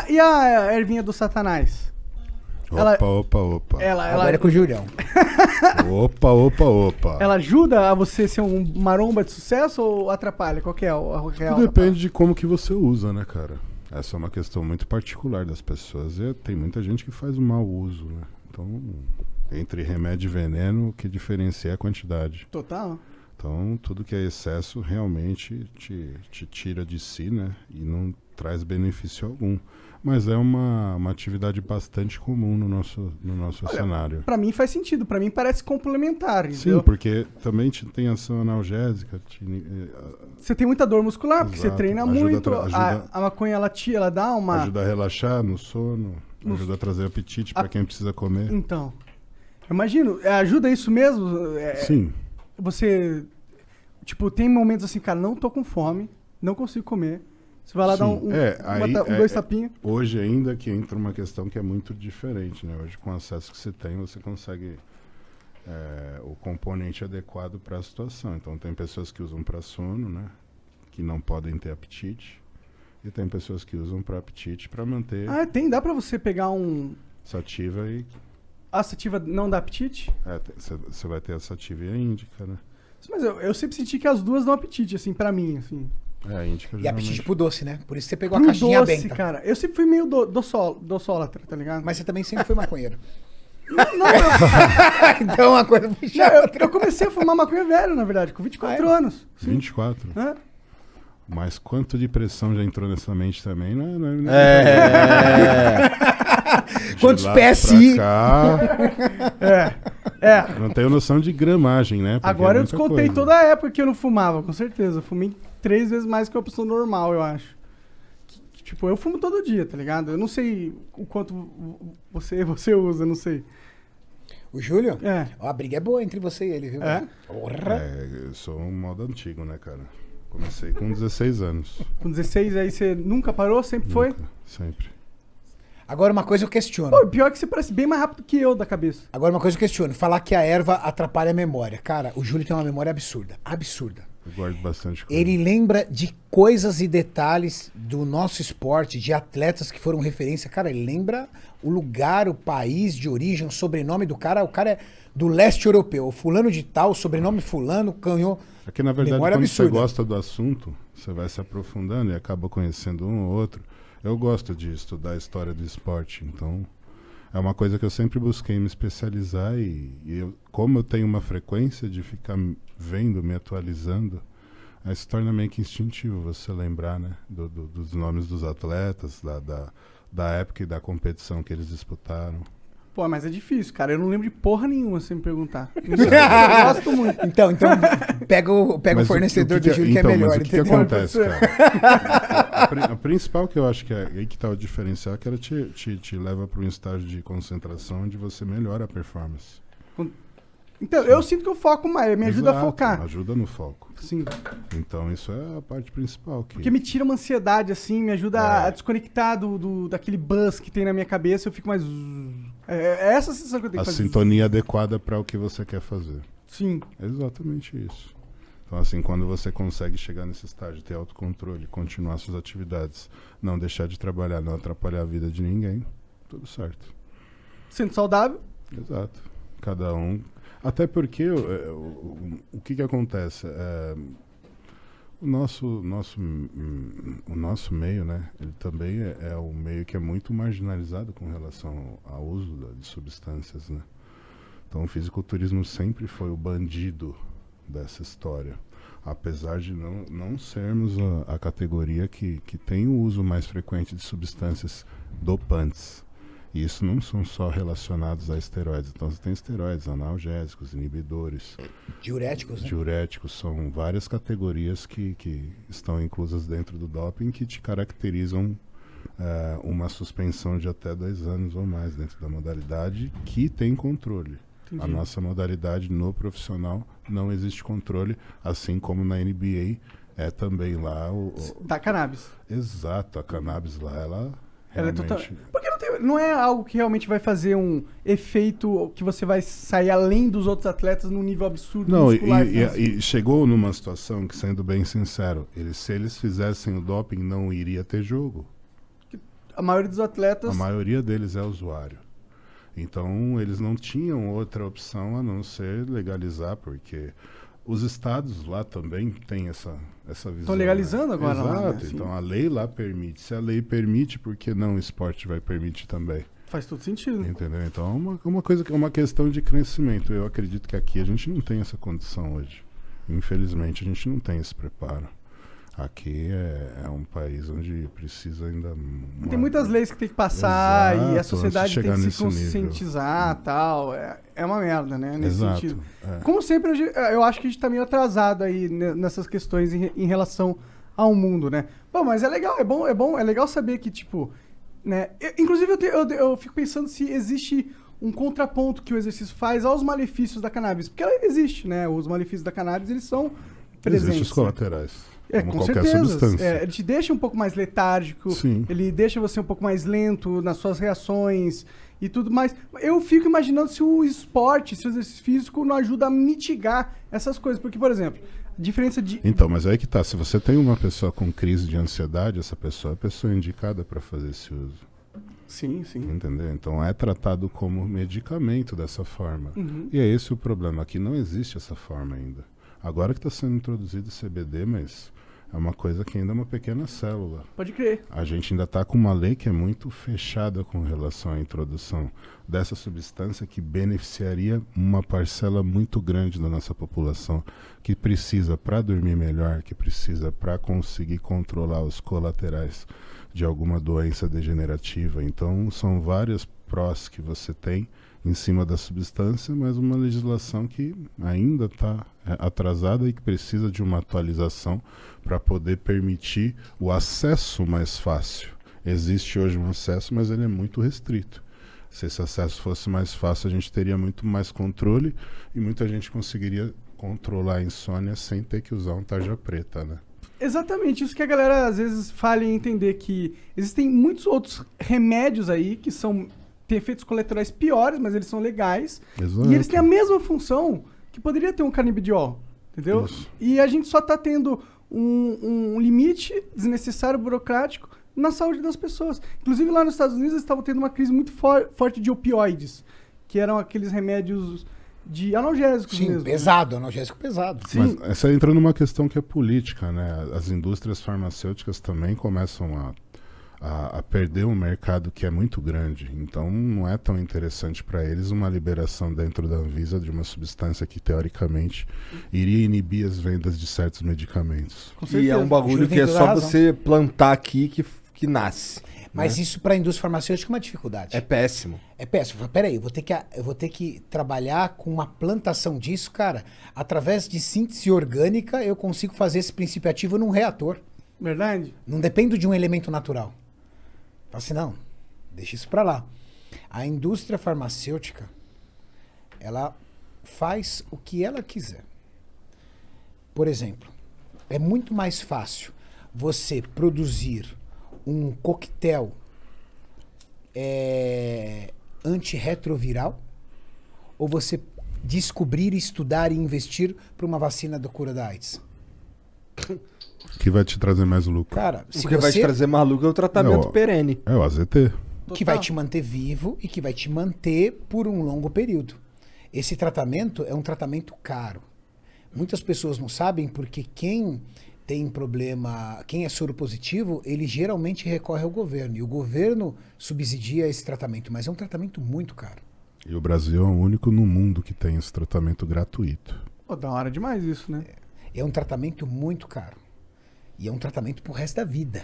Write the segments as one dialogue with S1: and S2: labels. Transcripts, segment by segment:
S1: E a ervinha do Satanás?
S2: Opa.
S3: Agora é com o Julião.
S2: Opa.
S1: Ela ajuda a você ser um maromba de sucesso ou atrapalha? Qual que é a real?
S2: Tudo depende de como que você usa, né, cara? Essa é uma questão muito particular das pessoas. E tem muita gente que faz um mau uso, né? Então, entre remédio e veneno, o que diferencia é a quantidade.
S1: Total.
S2: Então, tudo que é excesso realmente te tira de si, né? E não traz benefício algum. Mas é uma atividade bastante comum no nosso cenário.
S1: Pra mim faz sentido, pra mim parece complementar, entendeu?
S2: Sim, porque também tem ação analgésica.
S1: Você tem muita dor muscular, porque você
S2: Exato.
S1: treina muito. A maconha, ela dá uma...
S2: Ajuda a relaxar no sono, ajuda a trazer apetite para quem precisa comer.
S1: Então, eu imagino, ajuda isso mesmo?
S2: Sim.
S1: Você, tipo, tem momentos assim, cara, não tô com fome, não consigo comer. Você vai lá dar dois tapinhos.
S2: Hoje ainda que entra uma questão que é muito diferente, né? Hoje com o acesso que você tem, você consegue o componente adequado para a situação. Então tem pessoas que usam para sono, né? Que não podem ter apetite. E tem pessoas que usam para apetite para manter...
S1: dá para você pegar um...
S2: Sativa e...
S1: A sativa não dá apetite?
S2: Você vai ter a sativa e a índica, né?
S1: Mas eu sempre senti que as duas dão apetite, assim, pra mim, assim.
S2: A índica
S3: E apetite pro doce, né? Por isso você pegou
S1: Pro
S3: a caixinha
S1: doce,
S3: benta.
S1: cara. Eu sempre fui meio doçólatra, tá ligado?
S3: Mas você também sempre foi maconheiro.
S1: Não.
S3: Então uma coisa puxa a outra.
S1: Eu comecei a fumar maconha velho, na verdade, com 24 anos. Sim.
S2: 24?
S1: É.
S2: Mas quanto de pressão já entrou nessa mente também, né?
S3: Quantos PSI?
S2: Não tenho noção de gramagem, né? Porque
S1: agora eu
S2: muita
S1: descontei
S2: coisa.
S1: toda a época que eu não fumava, com certeza. Eu fumei 3 vezes mais que uma pessoa normal, eu acho. Tipo, eu fumo todo dia, tá ligado? Eu não sei o quanto você usa, não sei.
S3: O Júlio?
S1: É.
S3: Ó, a briga é boa entre você e ele, viu?
S1: É?
S3: Porra.
S2: Eu sou um modo antigo, né, cara? Comecei com 16 anos.
S1: Com 16 aí você nunca parou? Sempre foi?
S2: Sempre.
S3: Agora uma coisa eu questiono.
S1: Pô, pior que você parece bem mais rápido que eu da cabeça.
S3: Agora uma coisa eu questiono. Falar que a erva atrapalha a memória. Cara, o Júlio tem uma memória absurda. Absurda.
S2: Eu guardo bastante coisa.
S3: Ele lembra de coisas e detalhes do nosso esporte, de atletas que foram referência. Cara, ele lembra o lugar, o país de origem, o sobrenome do cara. O cara é do leste europeu. O fulano de tal, o sobrenome fulano, ganhou.
S2: É que, na verdade,
S3: memória
S2: quando
S3: absurda.
S2: você gosta do assunto, você vai se aprofundando e acaba conhecendo um ou outro. Eu gosto de estudar a história do esporte, então é uma coisa que eu sempre busquei me especializar como eu tenho uma frequência de ficar vendo, me atualizando, aí se torna meio que instintivo você lembrar, né, dos nomes dos atletas, da época e da competição que eles disputaram.
S1: Pô, mas é difícil, cara. Eu não lembro de porra nenhuma, se me perguntar. Eu gosto muito.
S3: Então pega o fornecedor do Júlio que é melhor.
S2: Mas o que acontece, cara? A principal que eu acho que é aí que tá o diferencial, que ela te leva para um estágio de concentração onde você melhora a performance.
S1: Então, eu sinto que eu foco mais, me ajuda a focar.
S2: Ajuda no foco.
S1: Sim.
S2: Então, isso é a parte principal.
S1: Porque me tira uma ansiedade, assim, me ajuda a desconectar daquele buzz que tem na minha cabeça, eu fico mais... É essa a sensação que eu tenho que fazer.
S2: A sintonia adequada para o que você quer fazer.
S1: Sim.
S2: É exatamente isso. Então, assim, quando você consegue chegar nesse estágio, ter autocontrole, continuar suas atividades, não deixar de trabalhar, não atrapalhar a vida de ninguém, tudo certo.
S1: Sendo saudável?
S2: Exato. Cada um... Até porque o que acontece? O nosso meio, né? Ele também é um meio que é muito marginalizado com relação ao uso de substâncias, né? Então o fisiculturismo sempre foi o bandido dessa história. Apesar de não sermos a categoria que tem o uso mais frequente de substâncias dopantes. E isso não são só relacionados a esteroides. Então você tem esteroides, analgésicos, inibidores.
S3: Diuréticos, né?
S2: Diuréticos são várias categorias que estão inclusas dentro do doping que te caracterizam uma suspensão de até 2 anos ou mais dentro da modalidade que tem controle. Entendi. A nossa modalidade no profissional não existe controle, assim como na NBA é também lá
S1: Da cannabis.
S2: Exato, a cannabis lá, ela
S1: é total... Porque não é algo que realmente vai fazer um efeito que você vai sair além dos outros atletas num nível absurdo.
S2: Não,
S1: muscular,
S2: e chegou numa situação que, sendo bem sincero, se eles fizessem o doping, não iria ter jogo.
S1: a maioria dos atletas...
S2: A maioria deles é usuário. Então, eles não tinham outra opção a não ser legalizar, porque os estados lá também têm essa visão.
S1: Estão legalizando agora
S2: Exato.
S1: lá, né?
S2: Então, a lei lá permite. Se a lei permite, por que não o esporte vai permitir também?
S1: Faz todo sentido.
S2: Entendeu? Então, é uma questão de crescimento. Eu acredito que aqui a gente não tem essa condição hoje. Infelizmente, a gente não tem esse preparo. Aqui é um país onde precisa ainda...
S1: Tem muitas leis que tem que passar.
S2: Exato,
S1: E a sociedade tem que se
S2: nesse
S1: conscientizar e tal. É uma merda, né? Nesse
S2: Exato,
S1: sentido.
S2: é.
S1: Como sempre, eu acho que a gente tá meio atrasado aí nessas questões em relação ao mundo, né? Bom, mas é legal, é legal saber que, tipo... Né? Inclusive, eu fico pensando se existe um contraponto que o exercício faz aos malefícios da cannabis. Porque ela existe, né? Os malefícios da cannabis, eles são presentes.
S2: Existem os colaterais. Como
S1: com
S2: qualquer
S1: certeza.
S2: substância.
S1: Ele te deixa um pouco mais letárgico,
S2: Sim.
S1: ele deixa você um pouco mais lento nas suas reações e tudo mais. Eu fico imaginando se o esporte, se o exercício físico não ajuda a mitigar essas coisas. Porque, por exemplo, a diferença de...
S2: Então, mas aí que tá. Se você tem uma pessoa com crise de ansiedade, essa pessoa é a pessoa indicada para fazer esse uso.
S1: Sim, sim.
S2: Entendeu? Então é tratado como medicamento dessa forma.
S1: Uhum.
S2: E é esse o problema. Aqui não existe essa forma ainda. Agora que está sendo introduzido o CBD, mas é uma coisa que ainda é uma pequena célula.
S1: Pode crer.
S2: A gente ainda está com uma lei que é muito fechada com relação à introdução dessa substância que beneficiaria uma parcela muito grande da nossa população que precisa para dormir melhor, que precisa para conseguir controlar os colaterais de alguma doença degenerativa. Então, são várias prós que você tem em cima da substância, mas uma legislação que ainda está atrasada e que precisa de uma atualização para poder permitir o acesso mais fácil. Existe hoje um acesso, mas ele é muito restrito. Se esse acesso fosse mais fácil, a gente teria muito mais controle e muita gente conseguiria controlar a insônia sem ter que usar um tarja preta, né?
S1: Exatamente, isso que a galera às vezes falha em entender, que existem muitos outros remédios aí que têm efeitos colaterais piores, mas eles são legais.
S2: Exato.
S1: E eles têm a mesma função que poderia ter um canabidiol, entendeu?
S2: Isso.
S1: E a gente só tá tendo um limite desnecessário, burocrático, na saúde das pessoas. Inclusive lá nos Estados Unidos eles estavam tendo uma crise muito forte de opioides, que eram aqueles remédios de analgésicos mesmo.
S3: Sim, pesado, analgésico pesado.
S1: Sim.
S2: Mas essa entra numa questão que é política, né? As indústrias farmacêuticas também começam a perder um mercado que é muito grande. Então não é tão interessante para eles uma liberação dentro da Anvisa de uma substância que teoricamente iria inibir as vendas de certos medicamentos.
S1: Com
S4: E
S1: certeza.
S4: é um bagulho
S3: Júlio
S4: que
S3: tem
S4: é
S3: toda
S4: só
S3: a razão.
S4: você plantar aqui que nasce.
S3: Mas isso para a indústria farmacêutica é uma dificuldade.
S4: É péssimo.
S3: É péssimo. Peraí, eu vou ter que trabalhar com uma plantação disso, cara. Através de síntese orgânica, eu consigo fazer esse princípio ativo num reator.
S1: Verdade?
S3: Não dependo de um elemento natural. Fala assim, não, deixa isso para lá. A indústria farmacêutica, ela faz o que ela quiser. Por exemplo, é muito mais fácil você produzir um coquetel antirretroviral ou você descobrir, estudar e investir para uma vacina da cura da AIDS?
S2: Que vai te trazer mais lucro.
S3: Cara,
S4: O
S3: se
S4: que vai te
S3: você
S4: trazer maluco é o tratamento
S2: Não,
S4: perene.
S2: É o AZT.
S3: que vai te manter vivo e que vai te manter por um longo período. Esse tratamento é um tratamento caro. Muitas pessoas não sabem porque quem tem problema, quem é soro positivo, ele geralmente recorre ao governo. E o governo subsidia esse tratamento, mas é um tratamento muito caro.
S2: E o Brasil é o único no mundo que tem esse tratamento gratuito.
S1: Pô, da hora demais isso, né?
S3: É um tratamento muito caro. E é um tratamento pro resto da vida.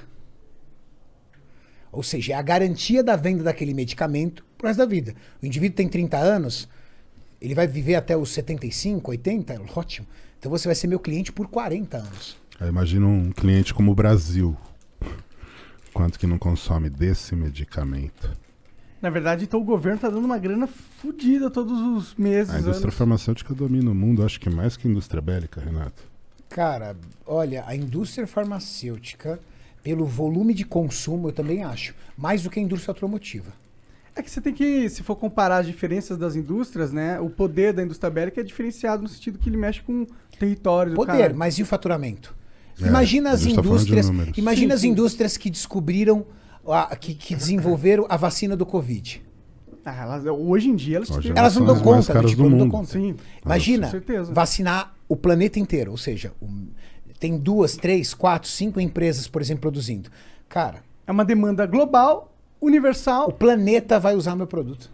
S3: Ou seja, é a garantia da venda daquele medicamento pro resto da vida. O indivíduo tem 30 anos, ele vai viver até os 75, 80, ótimo. Então você vai ser meu cliente por 40 anos.
S2: Aí imagina um cliente como o Brasil. Quanto que não consome desse medicamento?
S1: Na verdade, então o governo tá dando uma grana fodida todos os meses.
S2: A indústria
S1: anos.
S2: farmacêutica domina o mundo, acho que mais que a indústria bélica, Renato.
S3: Cara, olha, a indústria farmacêutica, pelo volume de consumo, eu também acho, mais do que a indústria automotiva.
S1: É que você tem que, se for comparar as diferenças das indústrias, né? O poder da indústria bélica é diferenciado no sentido que ele mexe com territórios.
S3: Poder, mas e o faturamento?
S2: É,
S3: imagina
S2: a
S3: as
S2: gente tá falando de
S3: indústrias,
S2: números.
S3: imagina
S1: Sim,
S3: as
S1: sim.
S3: indústrias que descobriram que desenvolveram a vacina do Covid.
S1: Hoje em dia elas
S2: Hoje
S1: tiveram-
S3: Elas não
S2: são
S3: dão
S2: as mais
S3: conta,
S2: caras
S3: tipo,
S2: do
S3: não dão
S2: mundo.
S3: conta.
S1: Sim.
S3: Imagina
S1: Com certeza.
S3: vacinar o planeta inteiro, ou seja, tem 2, 3, 4, 5 empresas, por exemplo, produzindo. Cara,
S1: É uma demanda global, universal.
S3: o planeta vai usar meu produto.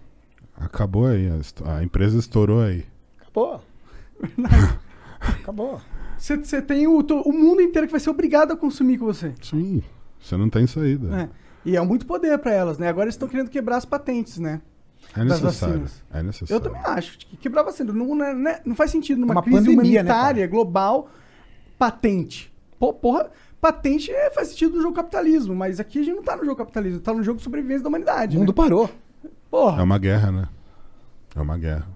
S2: Acabou aí, a empresa estourou aí.
S3: Acabou. Acabou.
S1: Você tem o mundo inteiro que vai ser obrigado a consumir com você.
S2: Sim, você não tem saída.
S1: É. E é muito poder pra elas, né? Agora eles estão querendo quebrar as patentes, né?
S2: É
S1: Das
S2: necessário.
S1: vacinas.
S2: É necessário.
S1: Eu também acho que quebrar vacina não faz sentido numa
S3: Uma
S1: crise
S3: pandemia, né,
S1: humanitária global, patente. Porra, patente faz sentido no jogo capitalismo, mas aqui a gente não tá no jogo capitalismo, tá no jogo de sobrevivência da humanidade.
S3: O mundo
S1: Né?
S3: parou.
S2: É
S1: Porra.
S2: uma guerra, né? É uma guerra.